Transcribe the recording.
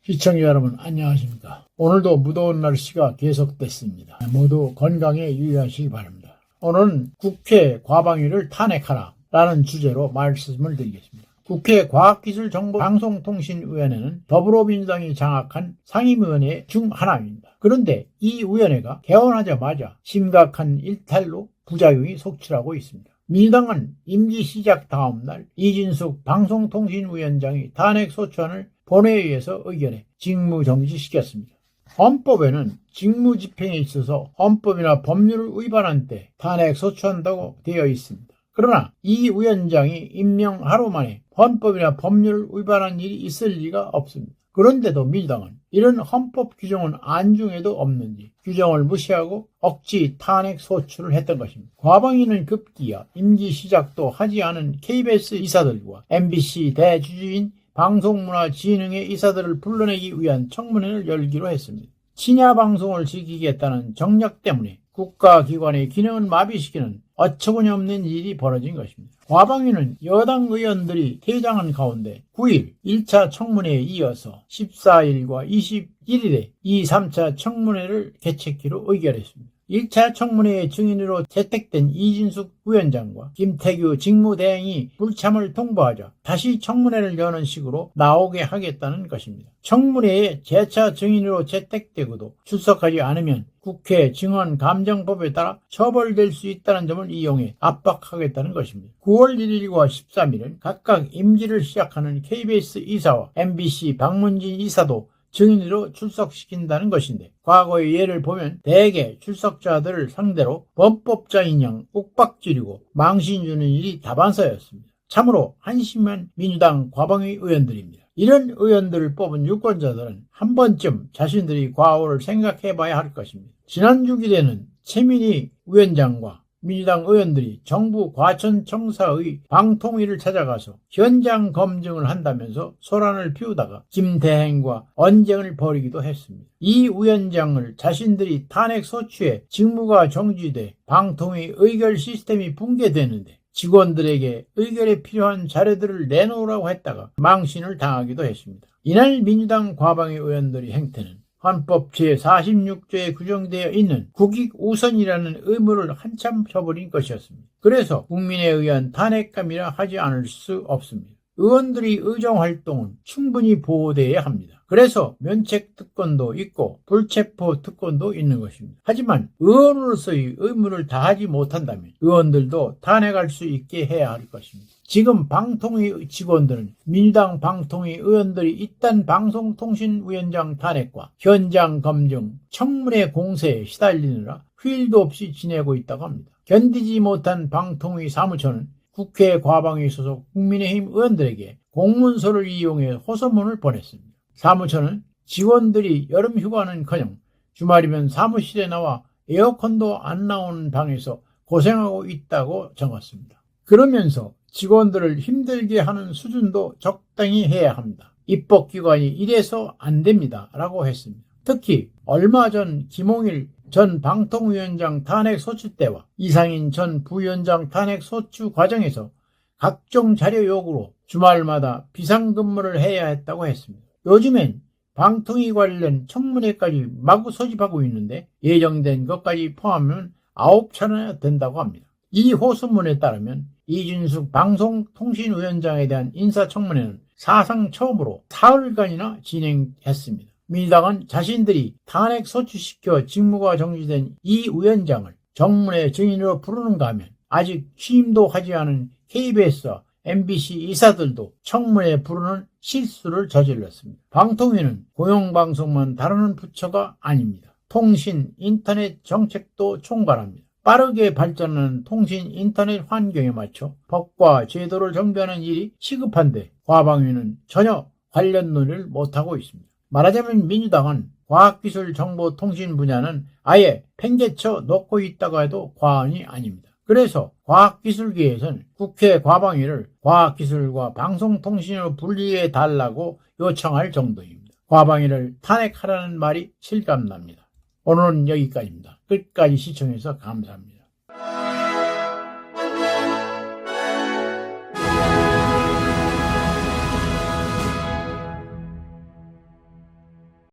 시청자 여러분 안녕하십니까. 오늘도 무더운 날씨가 계속됐습니다. 모두 건강에 유의하시기 바랍니다. 오늘은 국회 과방위를 탄핵하라 라는 주제로 말씀을 드리겠습니다. 국회 과학기술정보방송통신위원회는 더불어민주당이 장악한 상임위원회 중 하나입니다. 그런데 이 위원회가 개원하자마자 심각한 일탈로 부작용이 속출하고 있습니다. 민주당은 임기 시작 다음날 이진숙 방송통신위원장이 탄핵소추안을 본회의에서 의결해 직무정지시켰습니다. 헌법에는 직무집행에 있어서 헌법이나 법률을 위반한 때 탄핵소추한다고 되어 있습니다. 그러나 이 위원장이 임명 하루 만에 헌법이나 법률을 위반한 일이 있을 리가 없습니다. 그런데도 민주당은 이런 헌법 규정은 안중에도 없는지 규정을 무시하고 억지 탄핵 소추를 했던 것입니다. 과방위는 급기야 임기 시작도 하지 않은 KBS 이사들과 MBC 대주주인 방송문화진흥회 이사들을 불러내기 위한 청문회를 열기로 했습니다. 친야 방송을 지키겠다는 정략 때문에 국가기관의 기능을 마비시키는 어처구니없는 일이 벌어진 것입니다. 과방위는 여당 의원들이 퇴장한 가운데 9일 1차 청문회에 이어서 14일과 21일에 2, 3차 청문회를 개최키로 의결했습니다. 1차 청문회의 증인으로 채택된 이진숙 위원장과 김태규 직무대행이 불참을 통보하자 다시 청문회를 여는 식으로 나오게 하겠다는 것입니다. 청문회에 재차 증인으로 채택되고도 출석하지 않으면 국회 증언감정법에 따라 처벌될 수 있다는 점을 이용해 압박하겠다는 것입니다. 9월 1일과 13일은 각각 임기를 시작하는 KBS 이사와 MBC 박문진 이사도 증인으로 출석시킨다는 것인데, 과거의 예를 보면 대개 출석자들을 상대로 범법자인 양 욱박지르고 망신 주는 일이 다반사였습니다. 참으로 한심한 민주당 과방위 의원들입니다. 이런 의원들을 뽑은 유권자들은 한 번쯤 자신들이 과오를 생각해봐야 할 것입니다. 지난 6일에는 최민희 위원장과 민주당 의원들이 정부 과천청사의 방통위를 찾아가서 현장 검증을 한다면서 소란을 피우다가 김대행과 언쟁을 벌이기도 했습니다. 이 위원장을 자신들이 탄핵 소추에 직무가 정지돼 방통위 의결 시스템이 붕괴되는데 직원들에게 의결에 필요한 자료들을 내놓으라고 했다가 망신을 당하기도 했습니다. 이날 민주당 과방위 의원들의 행태는 헌법 제46조에 규정되어 있는 국익 우선이라는 의무를 한참 저버린 것이었습니다. 그래서 국민에 의한 탄핵감이라 하지 않을 수 없습니다. 의원들의 의정활동은 충분히 보호되어야 합니다. 그래서 면책특권도 있고 불체포특권도 있는 것입니다. 하지만 의원으로서의 의무를 다하지 못한다면 의원들도 탄핵할 수 있게 해야 할 것입니다. 지금 방통위 직원들은 민주당 방통위 의원들이 이딴 방송통신위원장 탄핵과 현장 검증, 청문회 공세에 시달리느라 휴일도 없이 지내고 있다고 합니다. 견디지 못한 방통위 사무처는 국회 과방위 소속 국민의힘 의원들에게 공문서를 이용해 호소문을 보냈습니다. 사무처는 직원들이 여름 휴가는커녕 주말이면 사무실에 나와 에어컨도 안 나오는 방에서 고생하고 있다고 적었습니다. 그러면서 직원들을 힘들게 하는 수준도 적당히 해야 합니다. 입법기관이 이래서 안 됩니다 라고 했습니다. 특히 얼마 전 김홍일 전 방통위원장 탄핵 소추 때와 이상인 전 부위원장 탄핵 소추 과정에서 각종 자료 요구로 주말마다 비상근무를 해야 했다고 했습니다. 요즘엔 방통위 관련 청문회까지 마구 소집하고 있는데 예정된 것까지 포함하면 9차례나 된다고 합니다. 이 호소문에 따르면 이진숙 방송통신위원장에 대한 인사청문회는 사상 처음으로 사흘간이나 진행했습니다. 민주당은 자신들이 탄핵 소추시켜 직무가 정지된 이 위원장을 정문회 증인으로 부르는가 하면 아직 취임도 하지 않은 KBS와 MBC 이사들도 청문회에 부르는 실수를 저질렀습니다. 방통위는 공영방송만 다루는 부처가 아닙니다. 통신, 인터넷 정책도 총괄합니다. 빠르게 발전하는 통신, 인터넷 환경에 맞춰 법과 제도를 정비하는 일이 시급한데 과방위는 전혀 관련 논의를 못하고 있습니다. 말하자면 민주당은 과학기술정보통신 분야는 아예 팽개쳐 놓고 있다고 해도 과언이 아닙니다. 그래서 과학기술계에서는 국회 과방위를 과학기술과 방송통신으로 분리해 달라고 요청할 정도입니다. 과방위를 탄핵하라는 말이 실감납니다. 오늘은 여기까지입니다. 끝까지 시청해서 감사합니다.